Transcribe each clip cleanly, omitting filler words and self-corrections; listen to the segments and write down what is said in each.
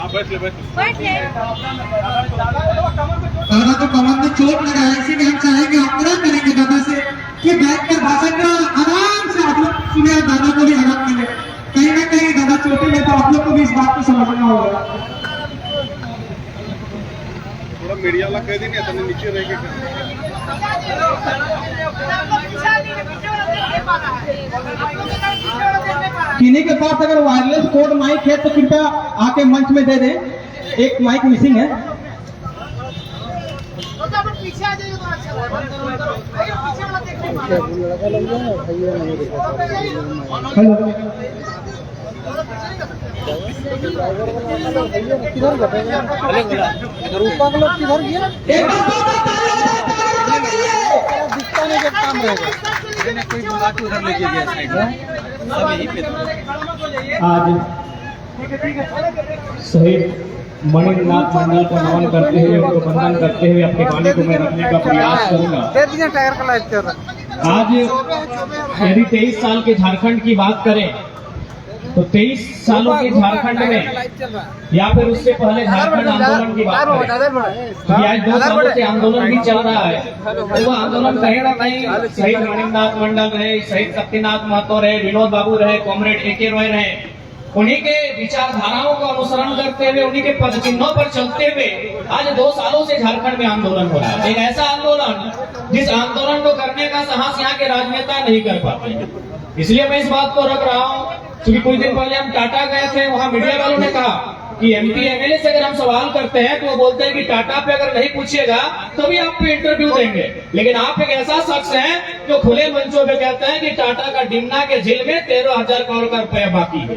दादा तो कमर में चोट लगा है, इसीलिए हम चाहेंगे आग्रह करेंगे दादा से कि बैठकर भाषण का आराम से आप लोग सुने, दादा को भी आराम मिले। कहीं ना कहीं दादा चोटी में, तो आप लोग को भी इस बात को समझना होगा। थोड़ा मीडिया वाला कह देंगे तो नीचे रहेंगे। किन्हीं के पास अगर वायरलेस कोड माइक है तो कृपया आके मंच में दे दें, एक माइक मिसिंग है। पीछे आ जाइए तो अच्छा लगेगा। हेलो, किधर गए? रूपा के लोग किधर गए? दिखता नहीं जब काम रहेगा। कोई बुला के उधर लेके गया साइड में, सब यहीं पे। आज शहीद मणिनाथ मंडल को नमन करते हुए, उनको वंदन करते हुए अपनी वाणी को मैं रखने का प्रयास करूंगा। आज यदि 23 साल के झारखंड की बात करें तो 23 सालों के झारखंड में या फिर उससे पहले झारखंड आंदोलन की बात करें तो आज 2 सालों से आंदोलन भी चल रहा है। तो वो आंदोलन कहीं ना कहीं शहीद मणिनाथ मंडल रहे, शहीद शक्तिनाथ महतो रहे, विनोद बाबू रहे, कॉमरेड AK रॉय रहे, उन्हीं के विचारधाराओं का अनुसरण करते हुए, उन्हीं के पद चिन्हों पर चलते हुए आज 2 सालों से झारखंड में आंदोलन हो रहा है। एक ऐसा आंदोलन जिस आंदोलन को करने का साहस यहाँ के राजनेता नहीं कर पाते। इसलिए मैं इस बात को रख रहा हूँ क्योंकि कुछ दिन पहले हम टाटा गए थे, वहाँ मीडिया वालों ने कहा कि MP MLA से अगर हम सवाल करते हैं तो वो बोलते हैं कि टाटा पे अगर नहीं पूछिएगा तो भी आप पे इंटरव्यू देंगे, लेकिन आप एक ऐसा शख्स हैं जो खुले मंचों पे कहते हैं कि टाटा का डिमना के झील में 13,000 करोड़ का रुपया बाकी है।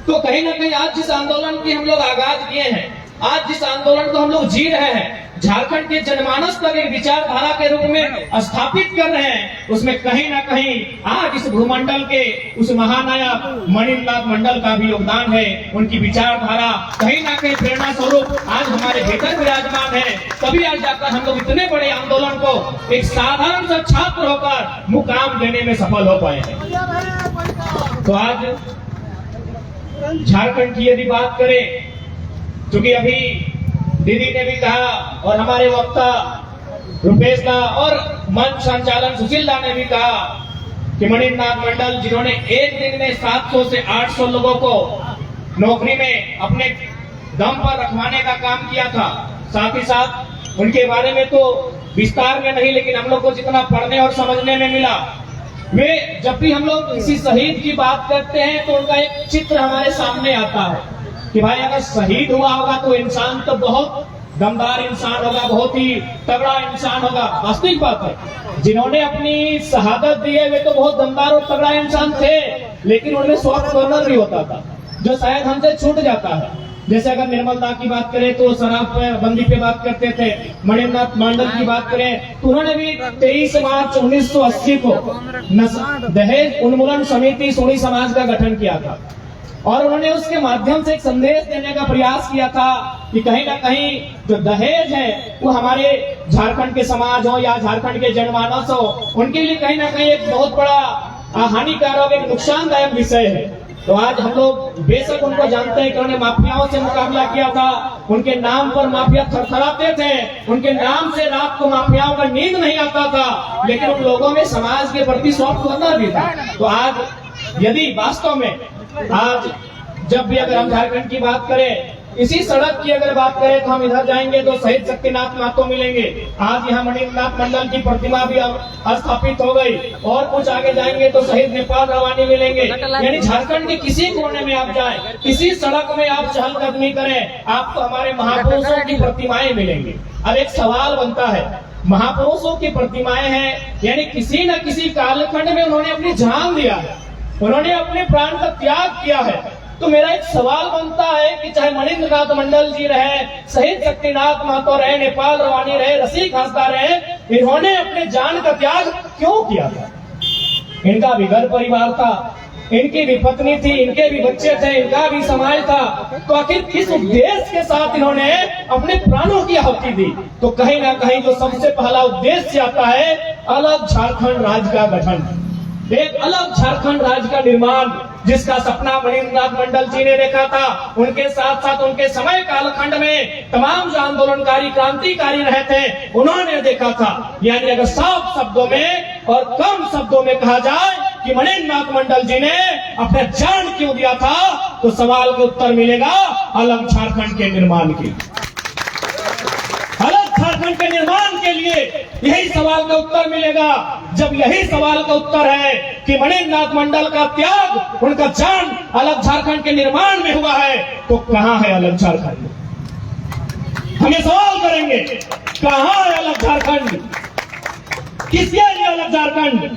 तो कहीं ना कहीं आज जिस आंदोलन की हम लोग आगाज किए हैं, आज जिस आंदोलन को हम लोग जी रहे हैं, झारखंड के जनमानस तक एक विचारधारा के रूप में स्थापित कर रहे हैं, उसमें कहीं ना कहीं आज इस भूमंडल के उस महानायक मणिनाथ मंडल का भी योगदान है। उनकी विचारधारा कहीं ना कहीं प्रेरणा स्वरूप आज हमारे भीतर विराजमान है, तभी आज जाकर हम लोग इतने बड़े आंदोलन को एक साधारण सा छात्र होकर मुकाम देने में सफल हो पाए हैं। तो आज झारखंड की यदि बात करें, क्योंकि अभी दीदी ने भी कहा और हमारे वक्ता रुपेश दा और मंच संचालन सुशील दा ने भी कहा कि मणिनाथ मंडल जिन्होंने एक दिन में 700 से 800 लोगों को नौकरी में अपने दम पर रखवाने का काम किया था। साथ ही साथ उनके बारे में तो विस्तार में नहीं, लेकिन हम लोग को जितना पढ़ने और समझने में मिला, वे जब भी हम लोग किसी शहीद की बात करते हैं तो उनका एक चित्र हमारे सामने आता है कि भाई अगर शहीद हुआ होगा तो इंसान तो बहुत दमदार इंसान होगा, बहुत ही तगड़ा इंसान होगा। वास्तविक बात है, जिन्होंने अपनी शहादत दी है वे तो बहुत दमदार और तगड़ा इंसान थे, लेकिन उनमें सॉफ्ट कॉर्नर भी होता था जो शायद हमसे छूट जाता है। जैसे अगर निर्मल दा की बात करें तो शराब पे बंदी पे बात करते थे, मणिनाथ मंडल की बात करें तो उन्होंने भी 23 मार्च 1980 को दहेज उन्मूलन समिति सोनी समाज का गठन किया था और उन्होंने उसके माध्यम से एक संदेश देने का प्रयास किया था कि कहीं ना कहीं जो दहेज है वो हमारे झारखंड के समाज हो या झारखंड के जनमानस हो, उनके लिए कहीं ना कहीं एक बहुत बड़ा हानिकारक, एक नुकसानदायक विषय है। तो आज हम लोग बेशक उनको जानते हैं कि उन्होंने माफियाओं से मुकाबला किया था, उनके नाम पर माफिया थरथराते थे, उनके नाम से रात को माफियाओं का नींद नहीं आता था, लेकिन उन लोगों में समाज के प्रति सॉफ्ट कॉर्नर भी था। तो आज यदि वास्तव में आज जब भी अगर हम झारखंड की बात करें, इसी सड़क की अगर बात करें तो हम इधर जाएंगे तो शहीद शक्तिनाथ महतो मिलेंगे। आज यहाँ मणिनाथ मंडल की प्रतिमा भी स्थापित हो गई और कुछ आगे जाएंगे तो शहीद नेपाल रवानी मिलेंगे। यानी झारखंड के किसी कोने में आप जाएं, किसी सड़क में आप चहलकदमी करें, आपको हमारे महापुरुषों की प्रतिमाएं मिलेंगी। अब एक सवाल बनता है, महापुरुषों की प्रतिमाएं हैं यानी किसी न किसी कालखंड में उन्होंने अपनी जान दिया है, उन्होंने अपने प्राण का त्याग किया है। तो मेरा एक सवाल बनता है कि चाहे मणिनाथ मंडल जी रहे, शहीद शक्तिनाथ महतो रहे, नेपाल रवानी रहे, रसिक हंसदा रहे, इन्होंने अपने जान का त्याग क्यों किया था? इनका भी घर परिवार था, इनकी भी पत्नी थी, इनके भी बच्चे थे, इनका भी समाज था, तो आखिर किस उद्देश्य के साथ इन्होंने अपने प्राणों की आहुति दी? तो कहीं ना कहीं जो सबसे पहला उद्देश्य आता है, अलग झारखंड राज्य का गठन, एक अलग झारखंड राज्य का निर्माण। जिसका सपना मणिनाथ मंडल जी ने देखा था, उनके साथ साथ उनके समय कालखंड में तमाम जो आंदोलनकारी क्रांतिकारी रहे थे उन्होंने देखा था। यानी अगर साफ शब्दों में और कम शब्दों में कहा जाए कि मणिनाथ मंडल जी ने अपने जान क्यों दिया था, तो सवाल का उत्तर मिलेगा अलग झारखंड के निर्माण के, अलग झारखंड के निर्माण के लिए यही सवाल का उत्तर मिलेगा। जब यही सवाल का उत्तर है कि मणिनाथ मंडल का त्याग, उनका जान अलग झारखंड के निर्माण में हुआ है, तो कहां है अलग झारखंड? हम ये सवाल करेंगे, कहां है अलग झारखंड? किसके लिए अलग झारखंड?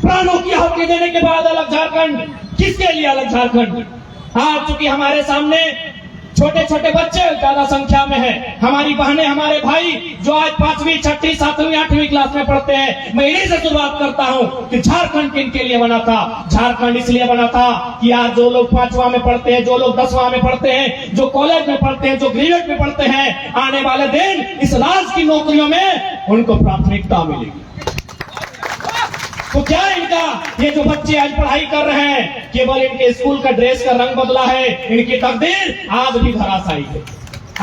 प्राणों की आहुति देने के बाद अलग झारखंड, किसके लिए अलग झारखंड? आज चूंकि हमारे सामने छोटे छोटे बच्चे ज्यादा संख्या में हैं, हमारी बहनें, हमारे भाई जो आज 5वीं, 6वीं, 7वीं, 8वीं क्लास में पढ़ते हैं, मैं इन्हीं से शुरुआत करता हूं कि झारखंड किनके लिए बना था? झारखंड इसलिए बना था कि आज जो लोग 5वां में पढ़ते हैं, जो लोग 10वां में पढ़ते हैं, जो कॉलेज में पढ़ते हैं, जो ग्रेजुएट में पढ़ते हैं, आने वाले दिन इस राज्य की नौकरियों में उनको प्राथमिकता मिलेगी। तो क्या इनका ये जो बच्चे आज पढ़ाई कर रहे हैं, केवल इनके स्कूल का ड्रेस का रंग बदला है, इनकी तकदीर आज भी धराशायी है।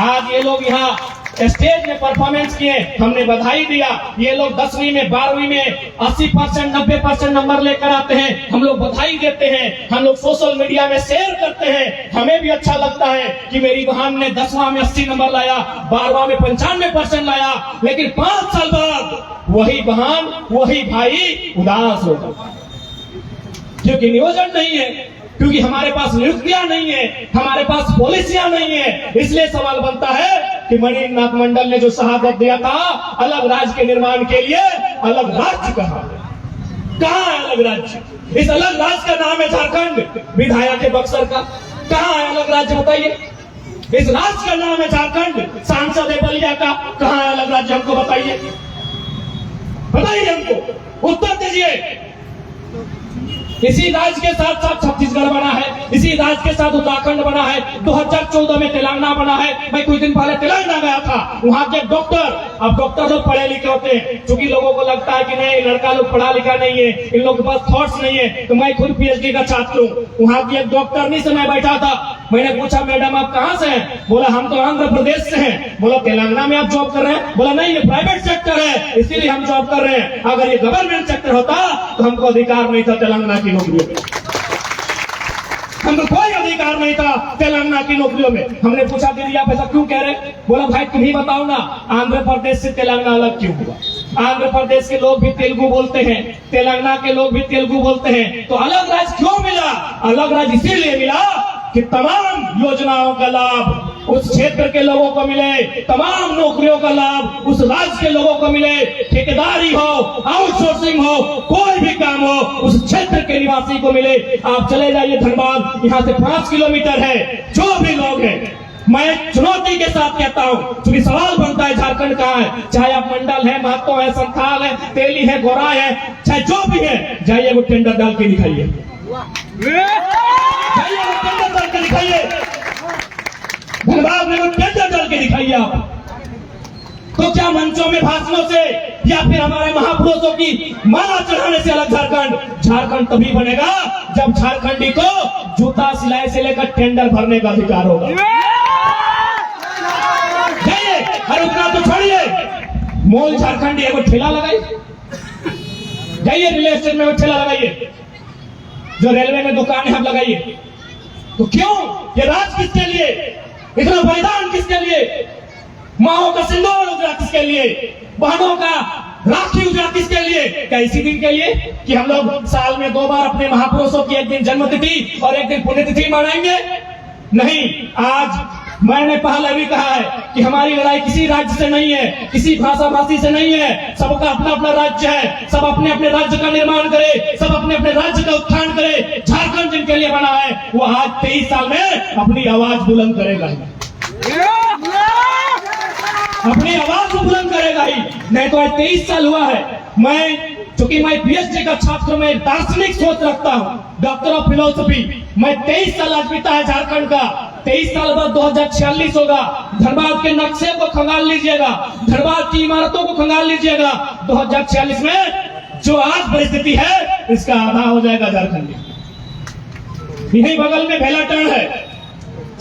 आज ये लोग यहाँ स्टेज में परफॉर्मेंस किए, हमने बधाई दिया। ये लोग 10वीं में, 12वीं में 80%, 90% नंबर लेकर आते हैं, हम लोग बधाई देते हैं, हम लोग सोशल मीडिया में शेयर करते हैं। हमें भी अच्छा लगता है कि मेरी बहन ने 10वां में 80 नंबर लाया, 12वां में 95% लाया। लेकिन 5 साल बाद वही बहन, वही भाई उदास होगा, क्योंकि नियोजन नहीं है, क्योंकि हमारे पास नियुक्तियां नहीं है, हमारे पास पॉलिसियां नहीं है। इसलिए सवाल बनता है कि मणिनाथ मंडल ने जो शहादत दिया था अलग राज्य के निर्माण के लिए, अलग राज्य कहां है? कहां है अलग राज्य? इस अलग राज्य का नाम है झारखंड। विधायक है बक्सर का, कहां है अलग राज्य बताइए? इस राज्य का नाम है झारखंड। सांसद है बलिया का, कहां है अलग राज्य? हमको बताइए, बताइए हमको, उत्तर दीजिए। इसी राज्य के साथ साथ छत्तीसगढ़ बना है, इसी राज्य के साथ उत्तराखंड बना है, 2014 में तेलंगाना बना है। मैं कुछ दिन पहले तेलंगाना गया था, वहां के डॉक्टर, अब डॉक्टर लोग पढ़े लिखे होते हैं, क्योंकि लोगों को लगता है कि नहीं लड़का लोग पढ़ा लिखा नहीं है, इन लोगों के पास थॉट्स नहीं है। तो मैं खुद PhD का छात्र हूँ। वहां की एक डॉक्टरनी से मैं बैठा था, मैंने पूछा मैडम आप कहाँ से हैं? बोला हम तो आंध्र प्रदेश से हैं। बोला तेलंगाना में आप जॉब कर रहे हैं? बोला नहीं ये प्राइवेट सेक्टर है, इसीलिए हम जॉब कर रहे हैं। अगर ये गवर्नमेंट सेक्टर होता तो हमको अधिकार नहीं था तेलंगाना की नौकरियों में, हमको कोई अधिकार नहीं था तेलंगाना की नौकरियों में। हमने पूछा दीदी आप ऐसा क्यों कह रहे? बोला भाई तुम ही बताओ ना, आंध्र प्रदेश से तेलंगाना अलग क्यों हुआ? आंध्र प्रदेश के लोग भी तेलुगु बोलते हैं, तेलंगाना के लोग भी तेलुगु बोलते हैं, तो अलग राज्य क्यों मिला? अलग राज्य इसीलिए मिला कि तमाम योजनाओं का लाभ उस क्षेत्र के लोगों को मिले, तमाम नौकरियों का लाभ उस राज्य के लोगों को मिले। ठेकेदारी हो, आउटसोर्सिंग हो, कोई भी काम हो उस क्षेत्र के निवासी को मिले। आप चले जाइए धनबाद, यहाँ से 5 किलोमीटर है। जो भी लोग हैं, मैं चुनौती के साथ कहता हूँ, क्योंकि सवाल बनता है झारखंड कहाँ है? चाहे आप मंडल है, महतो है, संथाल है, तेली है, गोरा है, चाहे जो भी है, जाइए वो टेंडर डाल के दिखाइए, जाइए वो टेंडर डाल के दिखाइए, धनबाद में वो टेंडर डाल के दिखाइए आप। तो क्या मंचों में भाषणों से या फिर हमारे महापुरुषों की माला चढ़ाने से अलग झारखंड? झारखंड तभी बनेगा जब झारखंडी को जूता सिलाई से लेकर टेंडर भरने का अधिकार होगा। जाइए, और उतना तो छोड़िए, मॉल झारखंडी है वो ठेला लगाइए, जाइए रियल एस्टेट में वो ठेला लगाइए, जो रेलवे में दुकान है आप लगाइए। तो क्यों ये राज किसके लिए? इतना बलिदान किसके लिए? माओ का सिंदूर उजरा किसके लिए? बहनों का राखी उजरा किसके लिए? क्या इसी दिन के लिए कि हम लोग साल में 2 बार अपने महापुरुषों की एक दिन जन्मतिथि और एक दिन पुण्यतिथि मनाएंगे? नहीं। आज मैंने पहले भी कहा है कि हमारी लड़ाई किसी राज्य से नहीं है, किसी भाषा भाषी से नहीं है। सबका अपना अपना राज्य है, सब अपने अपने राज्य का निर्माण करे, सब अपने अपने राज्य का उत्थान करे। झारखंड जिनके लिए बना है वो आज 23 साल में अपनी आवाज बुलंद करेगा ही, अपनी आवाज को बुलंद करेगा ही। नहीं तो आज 23 साल हुआ है। चूंकि मैं PhD का छात्र, में दार्शनिक सोच रखता हूँ, डॉक्टर ऑफ फिलोसफी। मैं 23 साल आज बीता है झारखंड का। 23 साल बाद 2046 होगा। धनबाद के नक्शे को खंगाल लीजिएगा, धनबाद की इमारतों को खंगाल लीजिएगा। 2046 में जो आज परिस्थिति है इसका आधा हो जाएगा झारखंड। यही बगल में भेलाटन है,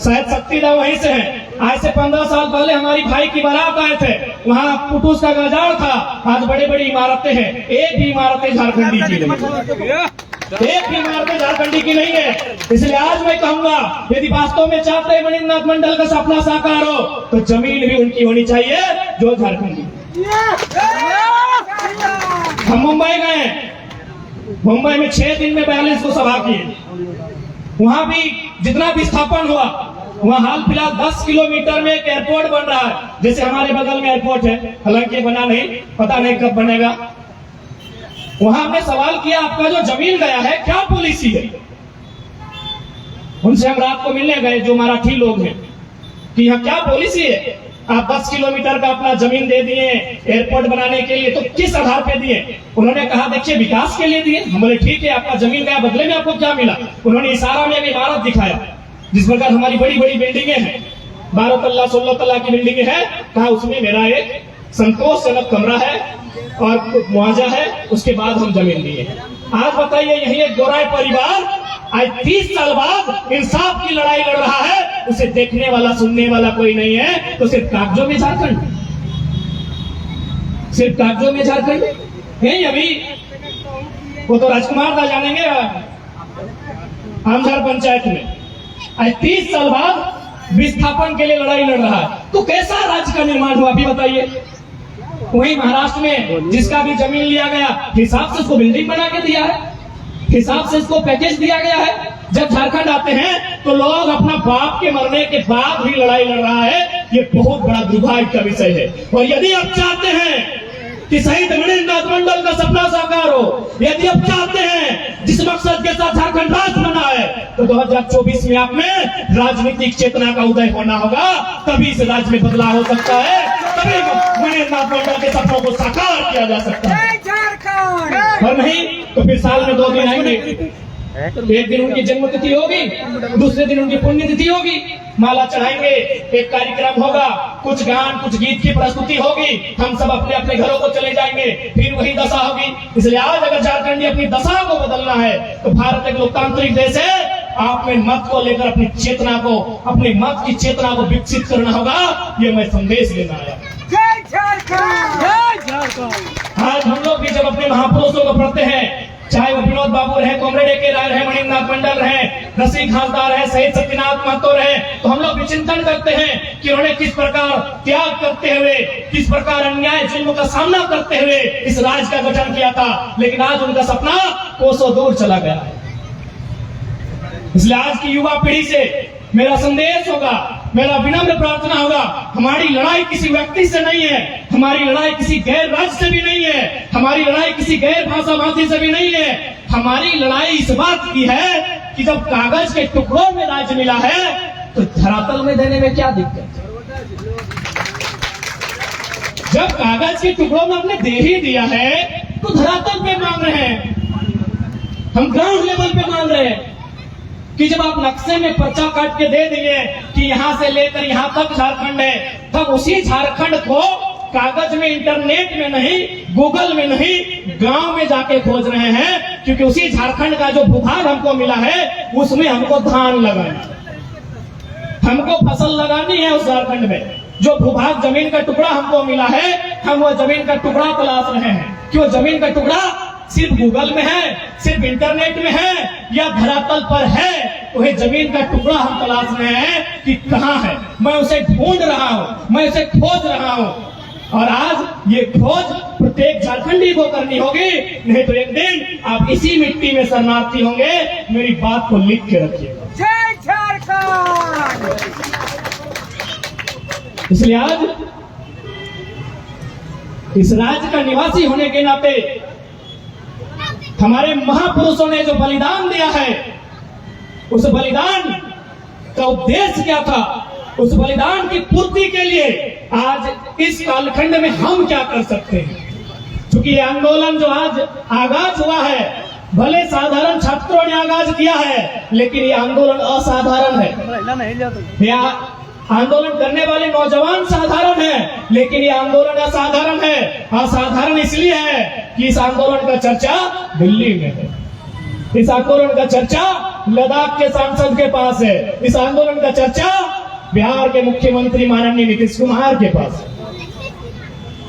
शायद शक्तिदा वहीं से है। आज से 15 साल पहले हमारी भाई की बारात आए थे, वहाँ पुटूस का बाजार था। आज बड़ी बड़ी इमारतें हैं, एक भी इमारतें झारखंडी की नहीं है, एक भी इमारतें झारखंडी की नहीं है। इसलिए आज मैं कहूंगा, यदि वास्तव में चाहते हैं मणिनाथ मंडल का सपना साकार हो, तो जमीन भी उनकी होनी चाहिए जो झारखंडी। हम मुंबई गए, मुंबई में 6 दिन में 42 को सभा किए। वहां भी जितना भी स्थापन हुआ, वहाँ हाल फिलहाल 10 किलोमीटर में एक एयरपोर्ट बन रहा है, जैसे हमारे बगल में एयरपोर्ट है, हालांकि बना नहीं, पता नहीं कब बनेगा। वहां हमने सवाल किया, आपका जो जमीन गया है क्या पॉलिसी है? उनसे हम रात को मिलने गए, जो मराठी लोग हैं, कि यहाँ क्या पॉलिसी है? आप 10 किलोमीटर का अपना जमीन दे दिए एयरपोर्ट बनाने के लिए, तो किस आधार पे दिए? उन्होंने कहा देखिए विकास के लिए दिए। हम बोले ठीक है, आपका जमीन गया, बदले में आपको क्या मिला? उन्होंने इशारा में एक इमारत दिखाया, जिस प्रकार हमारी बड़ी बड़ी बिल्डिंगें हैं, 12 तल्ला 16 तल्ला की बिल्डिंग है, कहा उसमें मेरा एक संतोषजनक कमरा है और मुआवजा है, उसके बाद हम जमीन दिए। आज बताइए, यही एक गोराई परिवार आज 30 साल बाद इंसाफ की लड़ाई लड़ रहा है, उसे देखने वाला सुनने वाला कोई नहीं है, तो सिर्फ कागजों में झारखंड, सिर्फ कागजों में झारखंड नहीं। अभी वो तो राजकुमार दा जानेंगे आमझार पंचायत में आज 30 साल बाद विस्थापन के लिए लड़ाई लड़ रहा है, तो कैसा राज्य का निर्माण हुआ अभी बताइए? वहीं महाराष्ट्र में जिसका भी जमीन लिया गया, हिसाब से उसको बिल्डिंग बना के दिया है, हिसाब से इसको पैकेज दिया गया है। जब झारखंड आते हैं तो लोग अपना बाप के मरने के बाद भी लड़ाई लड़ रहा है, ये बहुत बड़ा दुर्भाग्य का विषय है। और यदि आप चाहते हैं कि शहीद मणिनाथ मंडल का सपना साकार हो, यदि आप चाहते हैं जिस मकसद के साथ झारखंड राज्य बना है, तो 2024 में आप में राजनीतिक चेतना का उदय होना होगा, तभी इस राज्य में बदलाव हो सकता है, तभी मणिनाथ मंडल के सपनों को साकार किया जा सकता है। और नहीं तो फिर साल में 2 दिन आएंगे, एक दिन उनकी जन्मतिथि होगी, दूसरे दिन उनकी पुण्यतिथि होगी, माला चढ़ाएंगे, एक कार्यक्रम होगा, कुछ गान कुछ गीत की प्रस्तुति होगी, हम सब अपने अपने घरों को चले जाएंगे, फिर वही दशा होगी। इसलिए आज अगर झारखंडी अपनी दशा को बदलना है, तो भारत एक लोकतांत्रिक देश है, आप में मत को लेकर अपनी चेतना को, अपने मत की चेतना को विकसित करना होगा, ये मैं संदेश देना आया। जय झारखंड, जय झारखंड। आज हम लोग भी जब अपने महापुरुषों को पढ़ते हैं, चाहे वो विनोद बाबू रहे, कॉमरेड ए.के. राय रहे, मणिनाथ मंडल रहे, रसिक हालदार रहे, शहीद सत्यनाथ महतो रहे, तो हम लोग भी चिंतन करते हैं कि उन्होंने किस प्रकार त्याग करते हुए, किस प्रकार अन्याय जुल्म का सामना करते हुए इस राज्य का गठन किया था, लेकिन आज उनका सपना कोसों दूर चला गया। इसलिए आज की युवा पीढ़ी से मेरा संदेश होगा, मेरा विनम्र प्रार्थना होगा, हमारी लड़ाई किसी व्यक्ति से नहीं है, हमारी लड़ाई किसी गैर राज्य से भी नहीं है, हमारी लड़ाई किसी गैर भाषा भाषी से भी नहीं है। हमारी लड़ाई इस बात की है कि जब कागज के टुकड़ों में राज्य मिला है, तो धरातल में देने में क्या दिक्कत? जब कागज के टुकड़ों में हमने दे ही दिया है, तो धरातल पे मांग रहे हैं, हम ग्राउंड लेवल पे मांग रहे हैं कि जब आप नक्शे में पर्चा काट के दे दिए कि यहाँ से लेकर यहाँ तक झारखंड है, तब उसी झारखंड को कागज में, इंटरनेट में नहीं, गूगल में नहीं, गांव में जाके खोज रहे हैं, क्योंकि उसी झारखंड का जो भूभाग हमको मिला है, उसमें हमको धान लगाना, हमको फसल लगानी है। उस झारखंड में जो भूभाग जमीन का टुकड़ा हमको मिला है, हम वो जमीन का टुकड़ा तलाश रहे हैं कि वो जमीन का टुकड़ा सिर्फ गूगल में है, सिर्फ इंटरनेट में है, या धरातल पर है। वही जमीन का टुकड़ा हम तलाश रहे हैं कि कहाँ है, मैं उसे ढूंढ रहा हूँ, मैं उसे खोज रहा हूँ। और आज ये खोज प्रत्येक झारखंडी को करनी होगी, नहीं तो एक दिन आप इसी मिट्टी में शरणार्थी होंगे। मेरी बात को लिख के रखिएगा। जय झारखंड। इसलिए आज इस राज्य का निवासी होने के नाते हमारे महापुरुषों ने जो बलिदान दिया है, उस बलिदान का उद्देश्य क्या था, उस बलिदान की पूर्ति के लिए आज इस कालखंड में हम क्या कर सकते हैं। क्योंकि ये आंदोलन जो आज आगाज हुआ है, भले साधारण छात्रों ने आगाज किया है, लेकिन ये आंदोलन असाधारण है। यह आंदोलन करने वाले नौजवान साधारण है, लेकिन ये आंदोलन असाधारण है। असाधारण इसलिए है कि इस आंदोलन का चर्चा दिल्ली में है, इस आंदोलन का चर्चा लद्दाख के सांसद के पास है। इस आंदोलन का चर्चा बिहार के मुख्यमंत्री माननीय नीतीश कुमार के पास है।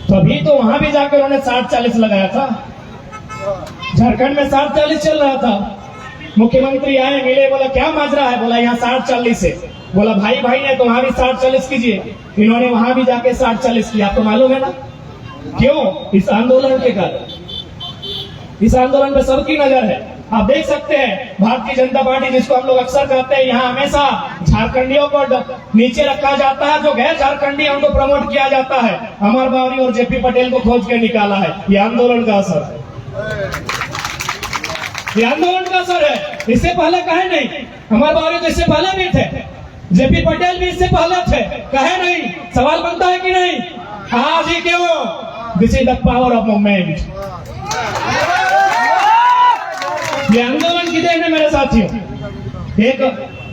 तभी तो वहां भी जाकर उन्होंने 60-40 लगाया था। झारखंड में 60-40 चल रहा था। मुख्यमंत्री आए, मिले, बोला क्या माजरा है? बोला यहाँ 60-40 है। बोला भाई भाई है तो वहां भी 60-40 कीजिए। इन्होंने वहां भी जाके 60-40 किया। आपको मालूम है ना क्यों? इस आंदोलन के कारण। इस आंदोलन पे सबकी नजर है। आप देख सकते हैं भारतीय जनता पार्टी, जिसको हम लोग अक्सर कहते हैं, यहाँ हमेशा झारखंडियों को नीचे रखा जाता है। जो गैर झारखंडी है उनको प्रमोट किया जाता है। अमर बावरी और जेपी पटेल को खोज के निकाला है। ये आंदोलन का असर है। ये आंदोलन का असर है। इससे पहले कहे नहीं। अमर बावरी तो इससे पहले भी थे, जेपी पटेल भी इससे पहले थे, कहे नहीं। सवाल बनता है कि नहीं? आज ही क्यों? This is the power of movement. ये आंदोलन की देन है मेरे साथियों। एक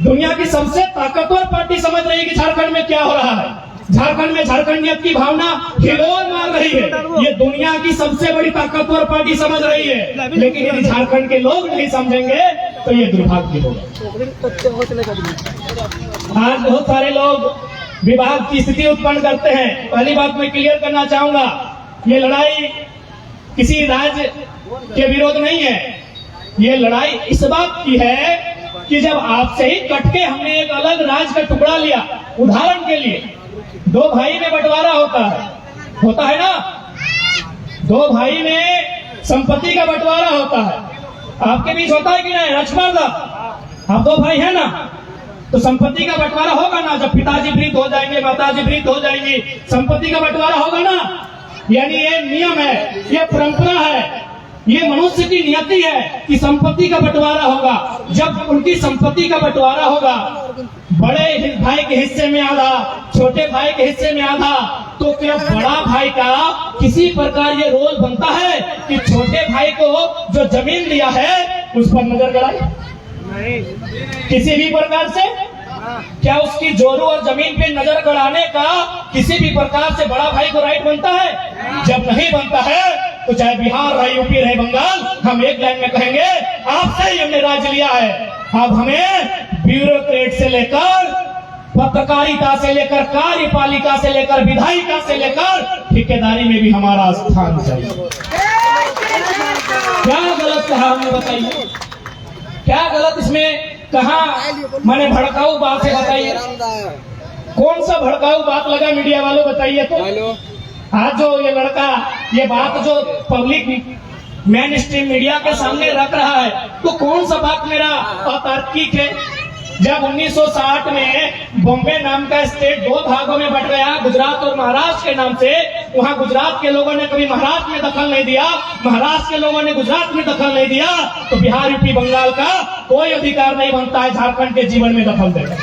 दुनिया की सबसे ताकतवर पार्टी समझ रही है कि झारखंड में क्या हो रहा है। झारखंड में झारखंडियत की भावना हिलोर मार रही है। ये दुनिया की सबसे बड़ी ताकतवर पार्टी समझ रही है। लेकिन यदि झारखंड के लोग नहीं समझेंगे तो ये दुर्भाग्य होगा। आज बहुत सारे लोग विवाद की स्थिति उत्पन्न करते हैं। पहली बात मैं क्लियर करना चाहूंगा, ये लड़ाई किसी राज्य के विरोध नहीं है। ये लड़ाई इस बात की है कि जब आपसे ही कटके हमने एक अलग राज्य का टुकड़ा लिया। उदाहरण के लिए, दो भाई में बंटवारा होता है ना। दो भाई में संपत्ति का बंटवारा होता है। आपके बीच होता है कि नहीं? राजकुमार, आप दो भाई हैं ना, तो संपत्ति का बंटवारा होगा ना। जब पिताजी वृद्ध हो जाएंगे, माताजी वृद्ध हो जाएंगी, संपत्ति का बंटवारा होगा ना। यानी ये नियम है, ये परंपरा है, ये मनुष्य की नियति है कि संपत्ति का बंटवारा होगा। जब उनकी संपत्ति का बंटवारा होगा, बड़े भाई के हिस्से में आधा, छोटे भाई के हिस्से में आधा, तो क्या बड़ा भाई का किसी प्रकार ये रोल बनता है कि छोटे भाई को जो जमीन दिया है उस पर नजर गड़ाए? नहीं, किसी भी प्रकार से। क्या उसकी जोरू और जमीन पे नजर गड़ाने का किसी भी प्रकार से बड़ा भाई को राइट बनता है? जब नहीं बनता है तो चाहे बिहार रहे, यूपी रहे, बंगाल, हम एक लाइन में कहेंगे आपसे ही हमने राज लिया है। अब हमें ब्यूरोक्रेट से लेकर, पत्रकारिता से लेकर, कार्यपालिका से लेकर, विधायिका से लेकर ठेकेदारी में भी हमारा स्थान चाहिए। क्या गलत कहा हमने? बताइए क्या गलत इसमें कहा? मैंने भड़काऊ बात है, बताइए कौन सा भड़काऊ बात लगा मीडिया वालों? बताइए तो। आज जो ये लड़का ये बात जो पब्लिक मेन स्ट्रीम मीडिया के सामने रख रहा है, तो कौन सा बात मेरा अतार्किक है? जब 1960 में बॉम्बे नाम का स्टेट दो भागों में बट गया, गुजरात और महाराष्ट्र के नाम से, वहां गुजरात के लोगों ने कभी महाराष्ट्र में दखल नहीं दिया, महाराष्ट्र के लोगों ने गुजरात में दखल नहीं दिया, तो बिहार, यूपी, बंगाल का कोई अधिकार नहीं बनता है झारखंड के जीवन में दखल देना।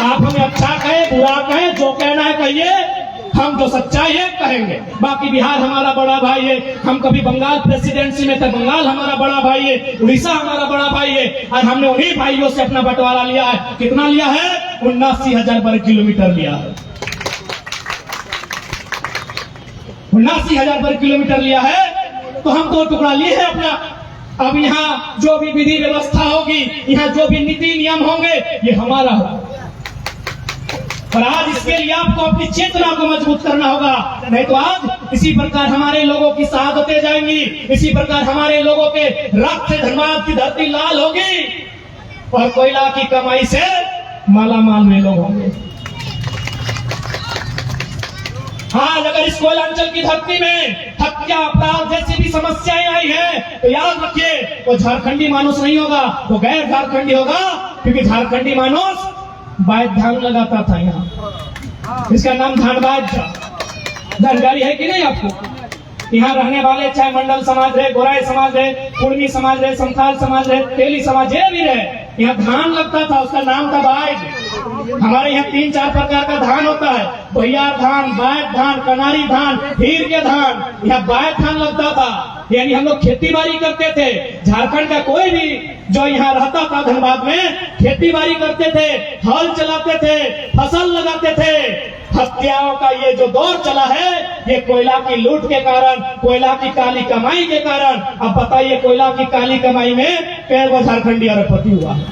आप हमें अच्छा कहें, बुरा कहें, जो कहना है कहिए, हम जो सच्चाई है कहेंगे। बाकी बिहार हमारा बड़ा भाई है, हम कभी बंगाल प्रेसिडेंसी में थे, बंगाल हमारा बड़ा भाई है, उड़ीसा हमारा बड़ा भाई है, और हमने उन्हीं भाइयों से अपना बंटवारा लिया है। कितना लिया है? 79,000 वर्ग किलोमीटर लिया है। 79,000 वर्ग किलोमीटर लिया है, तो हम दो टुकड़ा लिए हैं अपना। अब यहाँ जो भी विधि व्यवस्था होगी, यहाँ जो भी नीति नियम होंगे, ये हमारा होगा। और आज इसके लिए आपको अपनी चेतना को मजबूत करना होगा, नहीं तो आज इसी प्रकार हमारे लोगों की शहादतें जाएंगी, इसी प्रकार हमारे लोगों के रक्त से धनबाद की धरती लाल होगी और कोयला की कमाई से मालामाल में लोग होंगे। आज अगर इस कोयलांचल की धरती में हत्या, अपराध जैसी भी समस्याएं आई हैं, तो याद रखिए वो झारखंडी मानुस नहीं होगा, वो गैर झारखंडी होगा, क्योंकि झारखंडी मानुस बाय धान लगाता था यहाँ। इसका नाम धानबाज था। जानकारी है कि नहीं आपको? यहाँ रहने वाले चाहे मंडल समाज रहे, गोराई समाज रहे, कुर्मी समाज रहे, संथाल समाज रहे, तेली समाज भी रहे, यहाँ धान लगता था, उसका नाम था बायड। हमारे यहाँ 3-4 प्रकार का धान होता है, भैयार धान, बायड धान, कनारी धान, हीर के धान। यहाँ बायड धान लगता था, यानी हम लोग खेती बाड़ी करते थे। झारखंड का कोई भी जो यहाँ रहता था धनबाद में, खेती बाड़ी करते थे, हल चलाते थे, फसल लगाते थे, हत्याओं का ये जो दौर चला है, ये कोयला की लूट के कारण, कोयला की काली कमाई के कारण। अब बताइए, कोयला की काली कमाई में कैसा झारखंडी अरबपति हुआ है?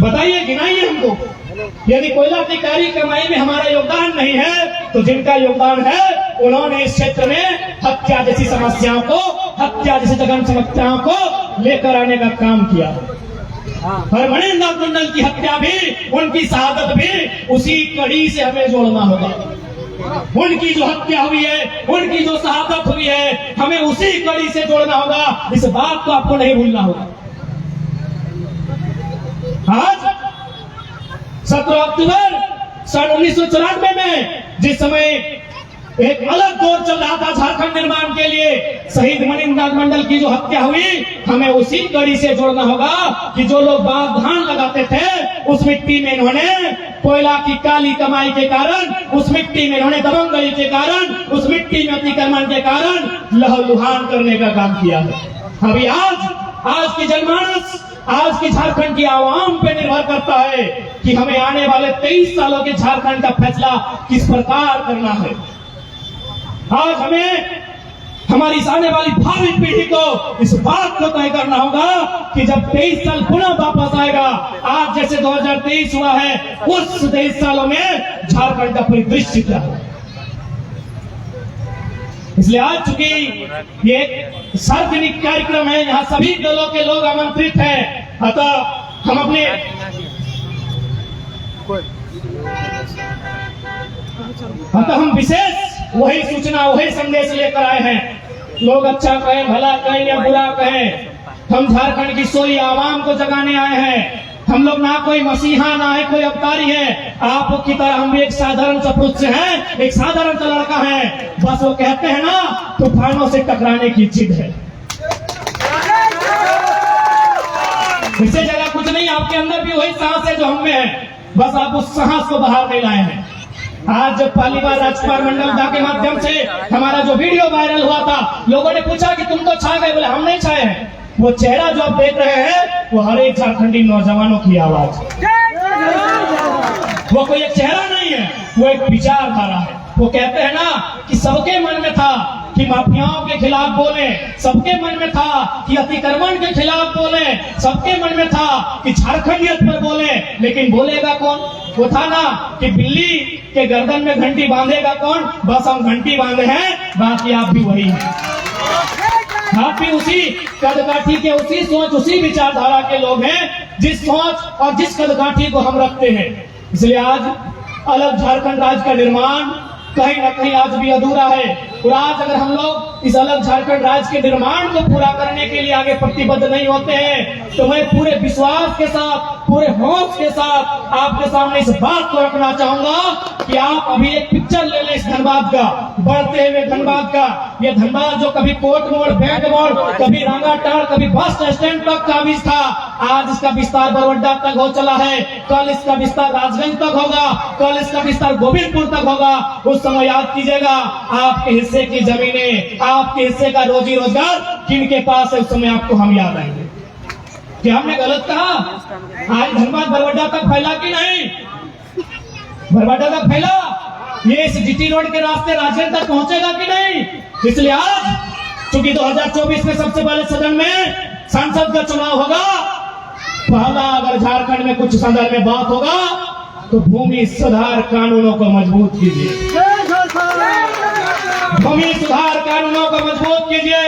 बताइए, गिनाइए हमको। यदि कोयला की काली कमाई में हमारा योगदान नहीं है, तो जिनका योगदान है उन्होंने इस क्षेत्र में हत्या जैसी समस्याओं को, हत्या जैसी जघन्य समस्याओं को लेकर आने का काम किया। और मणिन्द्र नाथ मंडल की हत्या भी, उनकी शहादत भी उसी कड़ी से हमें जोड़ना होगा। उनकी जो हत्या हुई है, उनकी जो शहादत हुई है, हमें उसी कड़ी से जोड़ना होगा। इस बात को आपको नहीं भूलना होगा। आज 17 अक्टूबर सन 1994 में जिस समय एक अलग दौर चल रहा था झारखंड निर्माण के लिए, शहीद मणिन्द्र नाथ मंडल की जो हत्या हुई, हमें उसी कड़ी से जोड़ना होगा कि जो लोग बाग धान लगाते थे, उस मिट्टी में इन्होंने कोयला की काली कमाई के कारण, उस मिट्टी में इन्होंने दबंगई के कारण, उस मिट्टी में अतिक्रमण के कारण लहूलुहान करने का काम किया है। अभी आज की जनमानस, आज की झारखंड की आवाम पे निर्भर करता है कि हमें आने वाले 23 सालों के झारखंड का फैसला किस प्रकार करना है। आज हमें हमारी आने वाली भावी पीढ़ी को इस बात को तय करना होगा कि जब 23 साल पुनः वापस आएगा, आज जैसे 2023 हुआ है, उस 23 सालों में झारखंड का परिदृश्य क्या है। इसलिए आज चूंकि ये एक सार्वजनिक कार्यक्रम है, यहाँ सभी दलों के लोग आमंत्रित हैं, अतः हम अपने हम विशेष वही सूचना, वही संदेश लेकर आए हैं। लोग अच्छा कहें, भला कहें या बुरा कहें, हम झारखंड की सोई आवाम को जगाने आए हैं। हम लोग ना कोई मसीहा, ना है कोई अवतारी है। आपकी तरह हम भी एक साधारण सा पुरुष हैं, एक साधारण सा लड़का है। बस वो कहते हैं ना, तूफानों से टकराने की जिद है। इससे ज्यादा कुछ नहीं। आपके अंदर भी वही साहस है जो हम में है, बस आप उस साहस को बाहर नहीं लाए हैं। आज जब पहली बार राजकुमार मंडल दा के माध्यम से हमारा जो वीडियो वायरल हुआ था, लोगों ने पूछा कि तुम तो छा गए। बोले हम नहीं छाए हैं। वो चेहरा जो आप देख रहे हैं, वो हर एक झारखंडी नौजवानों की आवाज है। वो कोई एक चेहरा नहीं है, वो एक विचारधारा है। वो कहते हैं ना कि सबके मन में था कि माफियाओं के खिलाफ बोले, सबके मन में था कि अतिक्रमण के खिलाफ बोले, सबके मन में था कि झारखंडियत पर बोले, लेकिन बोलेगा कौन? वो था ना कि बिल्ली के गर्दन में घंटी बांधेगा कौन? बस हम घंटी बांधे हैं, बाकी आप भी वही हैं। आप भी उसी कदकाठी के, उसी सोच, उसी विचारधारा के लोग हैं, जिस सोच और जिस कदकाठी को हम रखते हैं। इसलिए आज अलग झारखंड राज्य का निर्माण कहीं ना कहीं आज भी अधूरा है। और आज अगर हम लोग इस अलग झारखंड राज्य के निर्माण को पूरा करने के लिए आगे प्रतिबद्ध नहीं होते हैं, तो मैं पूरे विश्वास के साथ, पूरे होश के साथ आपके सामने इस बात को रखना चाहूंगा कि आप अभी एक पिक्चर ले लें इस धनबाद का, बढ़ते हुए धनबाद का। ये धनबाद जो कभी कोर्ट मोड़, बैंक मोड़, कभी रांगाटाड़, कभी बस स्टैंड तक का भी था, आज इसका विस्तार बरवड्डा तक हो चला है। कल इसका विस्तार राजगंज तक होगा, कल इसका विस्तार गोविंदपुर तक होगा। उस समय याद कीजिएगा, आपके हिस्से की जमीनें, आपके हिस्से का रोजी रोजगार किनके पास है, उस समय आपको हम याद आएंगे। क्या हमने गलत कहा? आज धनबाद बरवड्डा तक फैला कि नहीं? बरवड्डा तक फैला, ये इस जीटी रोड के रास्ते राजगंज तक पहुंचेगा कि नहीं? इसलिए आज चूंकि 2024 में सबसे पहले सदन में सांसद का चुनाव होगा, पहला अगर झारखंड में कुछ सदन में बात होगा तो भूमि सुधार कानूनों को मजबूत कीजिए। भूमि सुधार कानूनों को मजबूत कीजिए।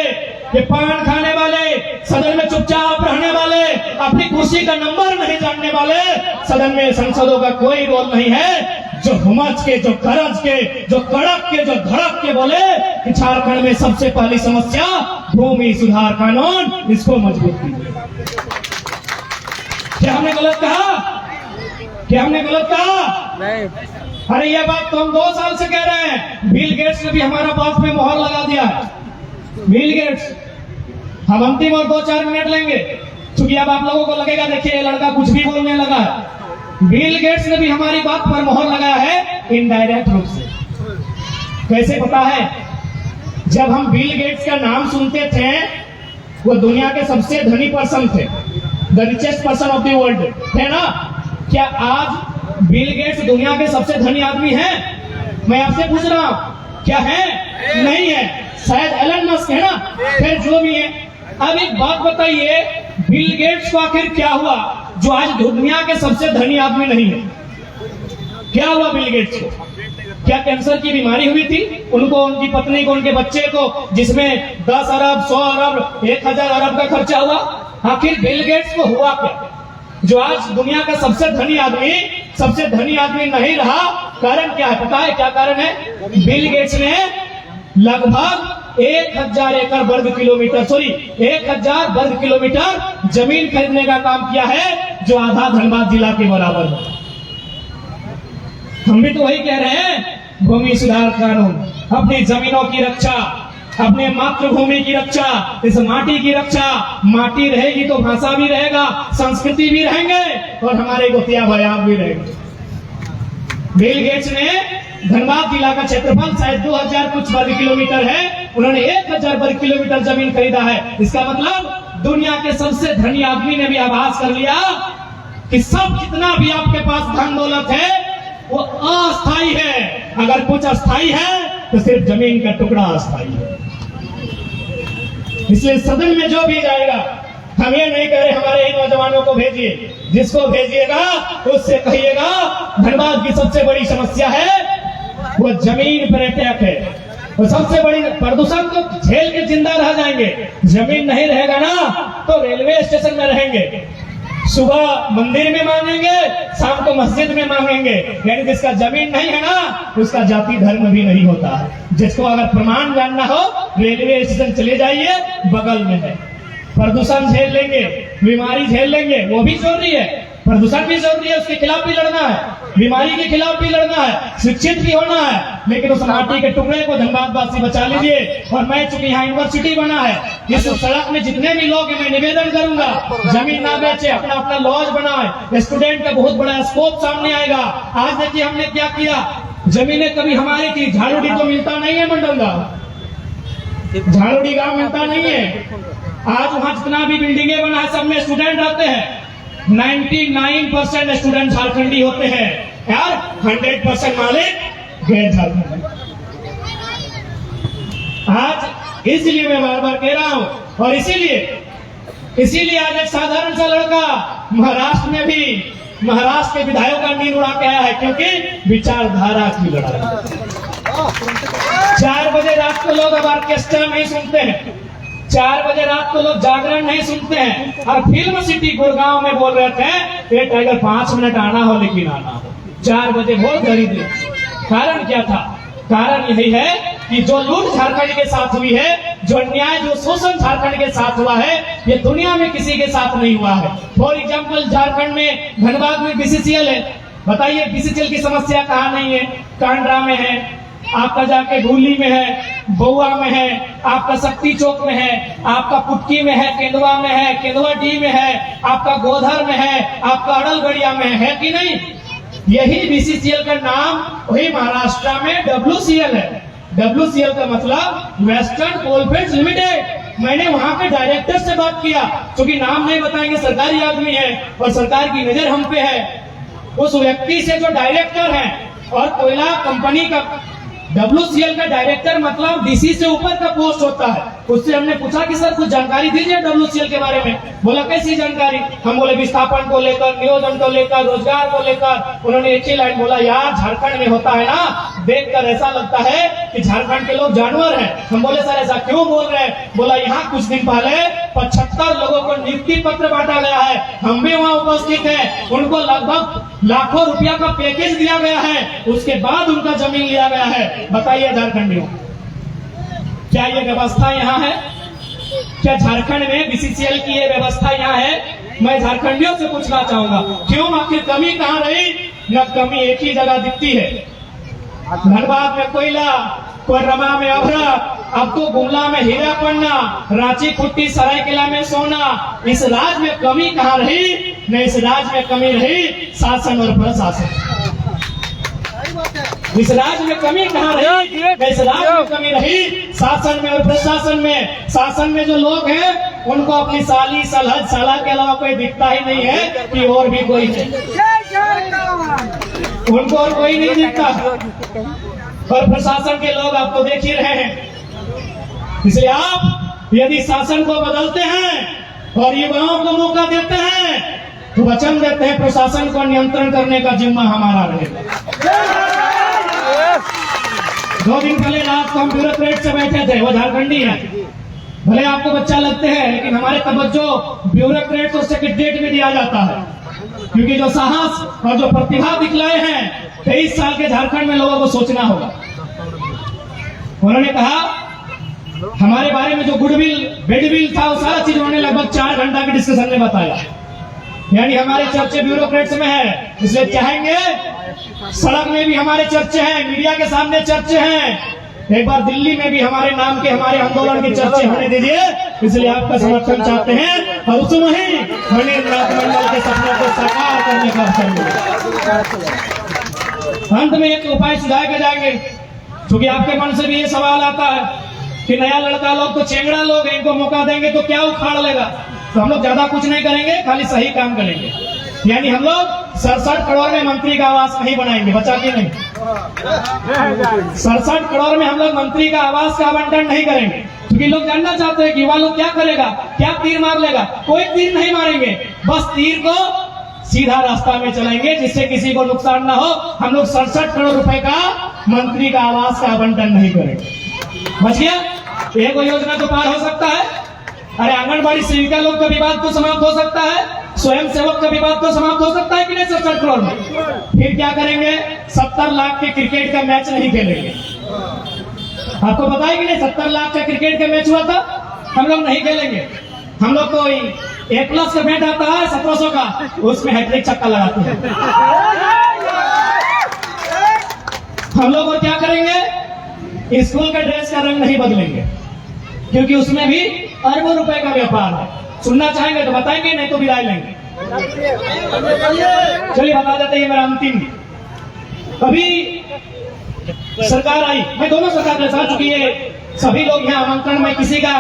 ये पान खाने वाले, सदन में चुपचाप रहने वाले, अपनी कुर्सी का नंबर नहीं जानने वाले सदन में सांसदों का कोई रोल नहीं है। जो हुमच के, जो गरज के, जो कड़क के, जो धड़क के बोले कि झारखंड में सबसे पहली समस्या भूमि सुधार कानून, इसको मजबूत कीजिए। क्या हमने गलत कहा? क्या हमने गलत कहा? नहीं। अरे ये बात तो हम 2 साल से कह रहे हैं। बिल गेट्स ने भी हमारा बात पे मोहर लगा दिया है। बिल गेट्स, हम अंतिम और 2-4 मिनट लेंगे, क्योंकि अब आप लोगों को लगेगा देखिए ये लड़का कुछ भी बोलने लगा है। बिल गेट्स ने भी हमारी बात पर मोहर लगाया है, इनडायरेक्ट रूप से। कैसे पता है? जब हम बिल गेट्स का नाम सुनते थे, वो दुनिया के सबसे धनी पर्सन थे, the richest person of the world थे ना। क्या आज बिल गेट्स दुनिया के सबसे धनी आदमी हैं? मैं आपसे पूछ रहा हूं, क्या है? नहीं है। शायद एलन मस्क है ना, फिर जो भी है। अब एक बात बताइए, बिल गेट्स को आखिर क्या हुआ जो आज दुनिया के सबसे धनी आदमी नहीं है? क्या हुआ बिल गेट्स को? क्या कैंसर की बीमारी हुई थी उनको, उनकी पत्नी को, उनके बच्चे को, जिसमें 10 अरब 100 अरब 1000 अरब का खर्चा हुआ? आखिर बिल गेट्स को हुआ क्या जो आज दुनिया का सबसे धनी आदमी नहीं रहा? कारण क्या है पता है? क्या कारण है? बिल गेट्स ने लगभग 1000 एकड़ वर्ग किलोमीटर 1000 वर्ग किलोमीटर जमीन खरीदने का काम किया है, जो आधा धनबाद जिला के बराबर है। हम भी तो वही कह रहे हैं, भूमि सुधार कानून, अपनी जमीनों की रक्षा, अपने मातृभूमि की रक्षा, इस माटी की रक्षा। माटी रहेगी तो भाषा भी रहेगा, संस्कृति भी रहेंगे और हमारे गोतिया भयान भी रहेंगे। बिल गेट्स ने धनबाद जिला का क्षेत्रफल शायद 2000 कुछ वर्ग किलोमीटर है, उन्होंने 1000 वर्ग किलोमीटर जमीन खरीदा है। इसका मतलब दुनिया के सबसे धनी आदमी ने भी आभास कर लिया कि सब जितना भी आपके पास धन दौलत है वो अस्थाई है। अगर कुछ अस्थाई है तो सिर्फ जमीन का टुकड़ा अस्थाई है। इसलिए सदन में जो भी जाएगा, हम ये नहीं कह रहे हमारे इन नौजवानों को भेजिए, जिसको भेजिएगा उससे कहिएगा धनबाद की सबसे बड़ी समस्या है वो जमीन पर अटैक है। और सबसे बड़ी प्रदूषण तो झेल के जिंदा रह जाएंगे, जमीन नहीं रहेगा ना तो रेलवे स्टेशन में रहेंगे, सुबह मंदिर में मांगेंगे, शाम को मस्जिद में मांगेंगे। यानी जिसका जमीन नहीं है ना उसका जाति धर्म भी नहीं होता है। जिसको अगर प्रमाण जानना हो रेलवे स्टेशन चले जाइए, बगल में है। प्रदूषण झेल लेंगे, बीमारी झेल लेंगे, वो भी जरूरी है, प्रदूषण भी जरूरी है, उसके खिलाफ भी लड़ना है, बीमारी के खिलाफ भी लड़ना है, शिक्षित भी होना है, लेकिन उस माटी के टुकड़े को धनबाद वासी बचा लीजिए। और मैं चूंकि यहाँ यूनिवर्सिटी बना है, इस सड़क में जितने भी लोग हैं मैं निवेदन करूंगा जमीन ना बेचे, अपना अपना लॉज बनाए। स्टूडेंट का बहुत बड़ा स्कोप सामने आएगा। आज देखिए हमने क्या किया, जमीनें कभी हमारी थी, झाड़ूडी तो मिलता नहीं है मंडल गाँव, झाड़ूडी गाँव मिलता नहीं है। आज वहां जितना भी बिल्डिंगें बना है सब में स्टूडेंट रहते हैं। 99% स्टूडेंट झारखंडी होते हैं यार, 100% मालिक गैर झारखंडी। आज इसलिए मैं बार बार कह रहा हूं, और इसीलिए आज एक साधारण सा लड़का महाराष्ट्र के विधायक का नींद उड़ा के आया है, क्योंकि विचारधारा की लड़ाई। 4 बजे रात को लोग अब ऑर्केस्ट्रा नहीं सुनते हैं, 4 बजे रात को लोग जागरण नहीं सुनते हैं। और फिल्म सिटी गुड़गांव में बोल रहे थे ये टाइगर 5 मिनट आना हो लेकिन आना हो, 4 बजे बहुत खरीदे। कारण क्या था? कारण यही है कि जो लूट झारखंड के साथ हुई है, जो अन्याय, जो शोषण झारखंड के साथ हुआ है, ये दुनिया में किसी के साथ नहीं हुआ है। फॉर एग्जाम्पल झारखंड में धनबाद में बीसीसीएल है, बताइए बीसीसीएल की समस्या कहाँ नहीं है? कांड्रा में है, आपका जाके भूली में है, बउआ में है, आपका शक्ति चौक में है, आपका पुटकी में है, केंदुआ में है, केंदुआ डी में है, आपका गोधर में है, आपका अड़लगढ़िया में है कि नहीं? यही बीसीसीएल का नाम वही महाराष्ट्र में WCL है। WCL का मतलब वेस्टर्न कोलफील्ड्स लिमिटेड। मैंने वहां के डायरेक्टर से बात किया, क्योंकि नाम नहीं बताएंगे, सरकारी आदमी है और सरकार की नजर हम पे है। उस व्यक्ति से जो डायरेक्टर है, और कोयला कंपनी का WCL का डायरेक्टर मतलब डीसी से ऊपर का पोस्ट होता है, उससे हमने पूछा कि सर कुछ जानकारी दीजिए WCL के बारे में। बोला कैसी जानकारी? हम बोले विस्थापन को लेकर, नियोजन को लेकर, रोजगार को लेकर। उन्होंने एक ही लाइन बोला, यार झारखंड में होता है ना, देखकर ऐसा लगता है कि झारखंड के लोग जानवर हैं। हम बोले सर ऐसा क्यों बोल रहे हैं? बोला यहाँ कुछ दिन पहले 75 लोगों को नियुक्ति पत्र बांटा गया है, हम भी वहाँ उपस्थित हैं, उनको लगभग लाखों रुपया का पैकेज दिया गया है, उसके बाद उनका जमीन लिया गया है। बताइए झारखंडियों, क्या ये व्यवस्था यहाँ है? क्या झारखंड में बीसीसीएल की ये व्यवस्था यहाँ है? मैं झारखंडियों से पूछना चाहूंगा, क्यों आखिर कमी कहाँ रही? न कमी एक ही जगह दिखती है, धनबाद में कोयला, कोडरमा में अभ्रक, अब तो गुमला में हीरा पन्ना, रांची खुट्टी सरायकेला में सोना। इस राज्य में कमी कहाँ रही? न इस राज्य में कमी रही शासन और प्रशासन। इस राज्य में कमी कहाँ रही? इस राज्य में कमी रही शासन में और प्रशासन में। शासन में जो लोग हैं उनको अपनी साली सलहद साला के अलावा कोई दिखता ही नहीं है कि और भी कोई है। उनको और कोई नहीं दिखता। और प्रशासन के लोग आपको देख ही रहे हैं। इसलिए आप यदि शासन को बदलते हैं और युवाओं को मौका देते हैं तो वचन देते हैं प्रशासन को नियंत्रण करने का जिम्मा हमारा रहेगा। 2 दिन पहले रात को हम ब्यूरोक्रेट से बैठे थे, वो झारखंडी है, भले आपको बच्चा लगते हैं लेकिन हमारे तवज्जो ब्यूरोक्रेट को सेक्रेटरीट में दिया जाता है, क्योंकि जो साहस और जो प्रतिभा दिखलाए हैं 23 साल के झारखंड में लोगों को सोचना होगा। उन्होंने कहा हमारे बारे में जो गुडविल बेडविल था वो सारा चीज उन्होंने लगभग 4 घंटा के डिस्कशन में बताया। यानी हमारे चर्चे ब्यूरोक्रेट्स में है, इसलिए चाहेंगे सड़क में भी हमारे चर्चे हैं, मीडिया के सामने चर्चे हैं, एक बार दिल्ली में भी हमारे नाम के हमारे आंदोलन के चर्चे होने दीजिए। इसलिए आपका समर्थन चाहते हैं और उसमें ही मणिनाथ मंडल के सपनों को साकार करने का अवसर मिलेगा। अंत में एक उपाय सुझाए के जाएंगे, क्योंकि आपके मन से भी ये सवाल आता है कि नया लड़का लोग तो चेंगड़ा लोग हैं, इनको मौका देंगे तो क्या उखाड़ लेगा। तो हम लोग ज्यादा कुछ नहीं करेंगे, खाली सही काम करेंगे। यानी हम लोग 67 करोड़ में मंत्री का आवास नहीं बनाएंगे, बचा के नहीं, 67 करोड़ में हम लोग मंत्री का आवास का आवंटन नहीं करेंगे, क्योंकि लोग जानना चाहते हैं कि युवा लोग क्या करेगा, क्या तीर मार लेगा। कोई तीर नहीं मारेंगे, बस तीर को सीधा रास्ता में चलाएंगे जिससे किसी को नुकसान ना हो। हम लोग 67 करोड़ रुपए का मंत्री का आवास का आवंटन नहीं करेंगे। बच गया, एक योजना तो पार हो सकता है। अरे आंगनबाड़ी सेविका लोग का विवाद तो समाप्त हो सकता है, स्वयं सेवक का विवाद तो समाप्त हो सकता है कि नहीं 67 करोड़ में। फिर क्या करेंगे, 70 लाख के क्रिकेट का मैच नहीं खेलेंगे। आपको पता है कि नहीं 70 लाख का क्रिकेट का मैच हुआ था, हम लोग नहीं खेलेंगे। हम लोग को A+ का बैट आता है 1700 का, उसमें हैट्रिक छक्का लगाते हैं। हम लोग और क्या करेंगे, स्कूल का ड्रेस का रंग नहीं बदलेंगे, क्योंकि उसमें भी अरबों रुपए का व्यापार है। सुनना चाहेंगे तो बताएंगे, नहीं तो विदाई लेंगे। चलिए बता देते हैं, मेरा अंतिम। अभी सरकार आई, मैं दोनों सरकार के साथ, चुकी है सभी लोग यहाँ आमंत्रण में किसी का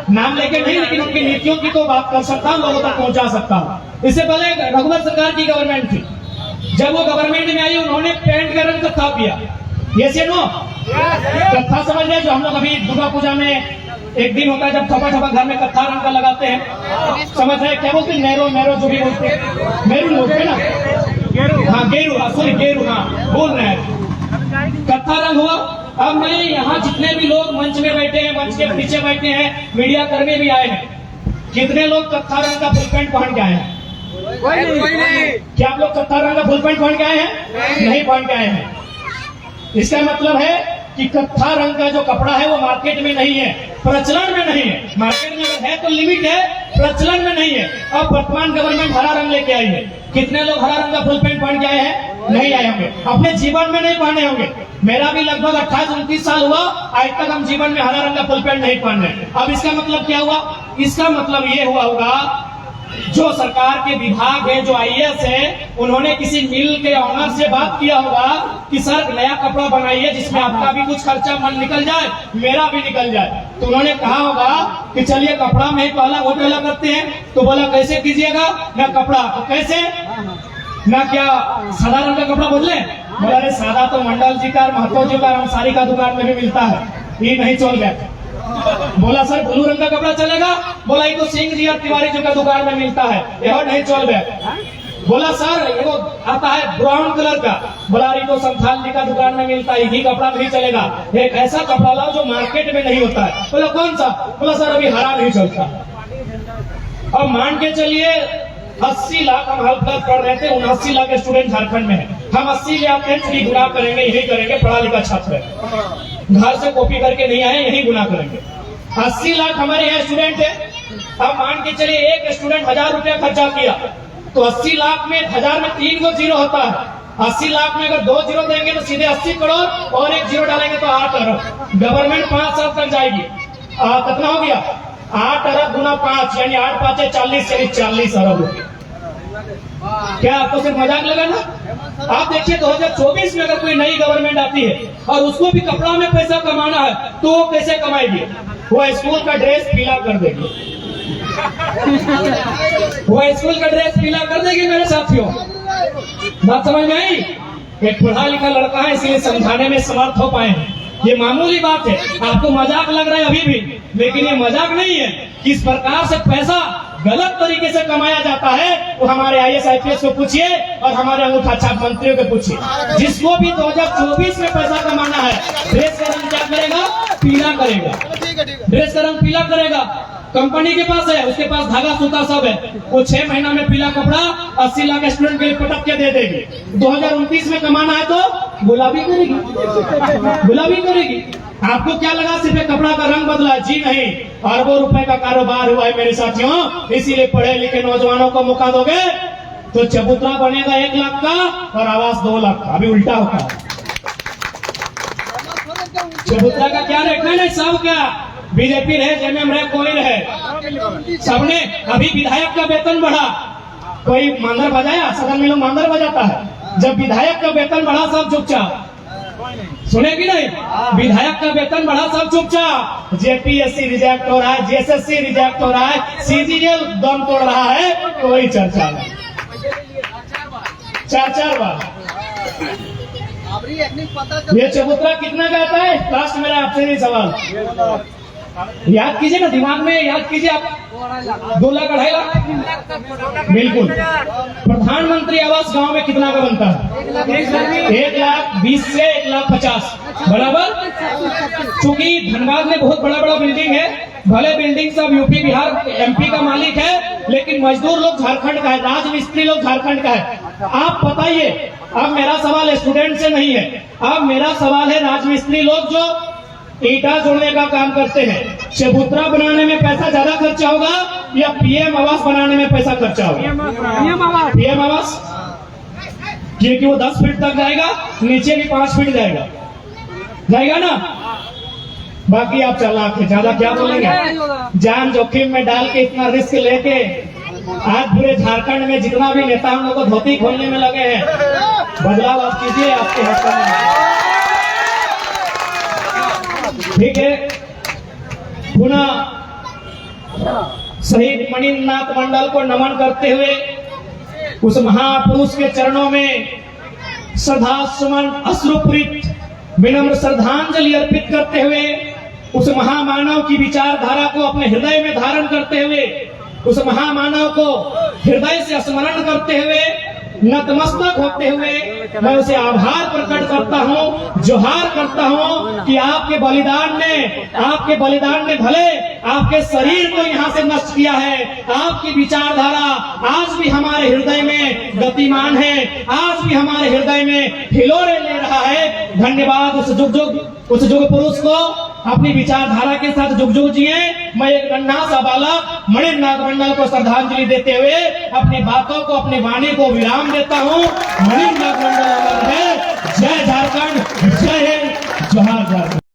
नाम लेके नहीं, लेकिन उनकी नीतियों की तो बात कर सकता हूँ, लोगों तक पहुंचा सकता हूँ। इससे पहले रघुवर सरकार की गवर्नमेंट थी, जब वो गवर्नमेंट में आई उन्होंने पेंट का रंग कत्था किया। ये से नो कत्था समझ रहे, जो हम लोग अभी दुर्गा पूजा में एक दिन होता है जब थपा थपा घर में कत्था रंग का लगाते हैं, समझ रहे क्या बोलते हैं, नैरो नैरो जो भी बोलते हैं, मेरून बोलते हैं ना, हाँ गेरू, सॉरी गेरू, हाँ बोल रहे हैं, कत्था रंग हुआ। अब मैं यहाँ जितने भी लोग मंच में बैठे हैं, मंच के पीछे बैठे हैं, मीडिया कर्मी भी आए हैं, कितने लोग कत्था रंग का फुल पैंट पहन के आए हैं? कोई नहीं। क्या आप लोग कत्था रंग का फुल पैंट पहन के आए हैं? नहीं पहन के आए हैं। इसका मतलब है कि कत्था रंग का जो कपड़ा है वो मार्केट में नहीं है, प्रचलन में नहीं है। मार्केट में अगर है तो लिमिट है, प्रचलन में नहीं है। अब वर्तमान गवर्नमेंट हरा रंग लेके आई है। कितने लोग हरा रंग का फुल पैंट पहन के आए हैं? नहीं आए होंगे, अपने जीवन में नहीं पहने होंगे। मेरा भी लगभग 28-29 साल हुआ, आज तक हम जीवन में हरा रंग का फुल पैंट नहीं पहने। अब इसका मतलब क्या हुआ? इसका मतलब ये हुआ होगा, जो सरकार के विभाग है, जो IAS है, उन्होंने किसी मिल के ऑनर से बात किया होगा कि सर नया कपड़ा बनाइए जिसमें आपका भी कुछ खर्चा मन निकल जाए, मेरा भी निकल जाए। तो उन्होंने कहा होगा कि चलिए कपड़ा में ही पहला घोटाला करते हैं। तो बोला कैसे कीजिएगा? ना कपड़ा तो कैसे, ना क्या सादा रंग का कपड़ा बदले? बोला अरे सादा तो मंडल जी का, महतो जी का, अंसारी का दुकान में भी मिलता है, ये नहीं चल गया। बोला सर ब्लू रंग का कपड़ा चलेगा? बोला ये तो सिंह जी और तिवारी जी का दुकान में मिलता है, यह नहीं चल गया। बोला सर ये आता है ब्राउन कलर का, बोला ये तो संथाल जी का दुकान में मिलता है, ये कपड़ा नहीं चलेगा, एक ऐसा कपड़ा लाओ जो मार्केट में नहीं होता है। बोला कौन सा? बोला सर अभी हरा नहीं चलता। अब मान के चलिए 80 लाख हम हेल्प क्लास पढ़ रहे थे, 79 लाख स्टूडेंट झारखंड में है। हम 80 ले आते हैं, चुरी गुना करेंगे, यही करेंगे, पढ़ा लिखा छात्र है, घर से कॉपी करके नहीं आए, यही गुना करेंगे। 80 लाख हमारे यहाँ स्टूडेंट है। अब मान के चलिए एक स्टूडेंट 1000 रुपया खर्चा किया, तो 80 लाख में 1000 में 3 गो जीरो होता है। 80 लाख में अगर 2 जीरो देंगे तो सीधे 80 करोड़, और एक जीरो डालेंगे तो 8 अरब। गवर्नमेंट 5 साल तक जाएगी। कितना हो गया? 8 अरब गुना 5 यानी 8 5 40, यानी 40 अरब रुपये। क्या आपको सिर्फ मजाक लगा ना? आप देखिए 2024 में अगर कोई नई गवर्नमेंट आती है और उसको भी कपड़ा में पैसा कमाना है तो वो कैसे कमाएगी? वो स्कूल का ड्रेस पीला कर देगी, वो स्कूल का ड्रेस पीला कर देगी मेरे साथियों। बात समझ में आई? एक पढ़ा लिखा लड़का है, इसलिए समझाने में समर्थ हो पाए हैं। ये मामूली बात है, आपको मजाक लग रहा है अभी भी, लेकिन ये मजाक नहीं है। किस प्रकार से पैसा गलत तरीके से कमाया जाता है वो हमारे IAS IPS को पूछिए और हमारे अंगूठा छाप मंत्रियों को पूछिए। जिसको भी 2024 में पैसा कमाना है, ड्रेस का रंग क्या करेगा? पीला करेगा। ड्रेस का रंग पीला करेगा। कंपनी के पास है, उसके पास धागा सूता सब है, वो 6 महीना में पीला कपड़ा 80 लाख स्टूडेंट के लिए पटक के दे देगी। 2029 में कमाना है तो गुलाबी करेगी, गुलाबी करेगी। आपको क्या लगा सिर्फ एक कपड़ा का रंग बदला? जी नहीं, अरबों रुपए का कारोबार हुआ है मेरे साथियों। इसीलिए पढ़े लिखे नौजवानों को मौका दोगे तो चबूतरा बनेगा 1 लाख का और आवास 2 लाख का। अभी उल्टा होता है। चबूतरा का क्या रेट है? नहीं, सब क्या बीजेपी रहे, जेएमएम रहे, कोई रहे, सबने। अभी विधायक का वेतन बढ़ा, कोई मांदर बजाया? सदन में लोग मांदर बजाता है। जब विधायक का वेतन बढ़ा सब चुपचाप, सुने कि नहीं? विधायक का वेतन बढ़ा सब चुपचाप। जेपीएससी रिजेक्ट हो रहा है, जेएसएससी रिजेक्ट हो रहा है, सीजीएल दम तोड़ रहा है, कोई चर्चा नहीं। 4 बार ये चबूतरा कितना का आता है? लास्ट मेरा आपसे नहीं सवाल, याद कीजिए ना, दिमाग में याद कीजिए आप। 2 लाख 2.5 लाख बिल्कुल। प्रधानमंत्री आवास गांव में कितना का बनता है? 1,20,000 से 1,50,000 बराबर। चूंकि धनबाद में बहुत बड़ा बड़ा बिल्डिंग है, भले बिल्डिंग सब यूपी बिहार MP का मालिक है, लेकिन मजदूर लोग झारखंड का है, राजमिस्त्री लोग झारखंड का है। आप बताइए, अब मेरा सवाल स्टूडेंट से नहीं है, अब मेरा सवाल है राजमिस्त्री लोग जो ईटा जोड़ने का काम करते हैं, चबूतरा बनाने में पैसा ज्यादा खर्चा होगा या PM आवास बनाने में पैसा खर्चा होगा? PM आवास, क्योंकि वो 10 फीट तक जाएगा, नीचे भी 5 फीट जाएगा, जाएगा ना। बाकी आप चालाक है, ज्यादा क्या बोलेंगे? जान जोखिम में डाल के इतना रिस्क लेके आज पूरे झारखंड में जितना भी नेता हम लोग को धोती खोलने में लगे हैं, बदलाव आप कीजिए, आपके हक में। ठीक है, पुनः शहीद मणिनाथ मंडल को नमन करते हुए उस महापुरुष के चरणों में श्रद्धा सुमन अश्रुपूरित विनम्र श्रद्धांजलि अर्पित करते हुए, उस महामानव की विचारधारा को अपने हृदय में धारण करते हुए, उस महामानव को हृदय से स्मरण करते हुए, नतमस्तक होते हुए मैं उसे आभार प्रकट करता हूँ, जोहार करता हूँ कि आपके बलिदान ने भले आपके शरीर को यहाँ से नष्ट किया है, आपकी विचारधारा आज भी हमारे हृदय में गतिमान है, आज भी हमारे हृदय में हिलोरे ले रहा है। धन्यवाद उस जुग पुरुष को, अपनी विचारधारा के साथ जुग जुग जिए। मैं एक नन्हा सा बालक मणिनाथ मंडल को श्रद्धांजलि देते हुए अपनी बातों को, अपनी वाणी को विराम देता हूँ। मणिनाथ मंडल अमर है। जय झारखंड, जय हिंद, जोहार झारखंड।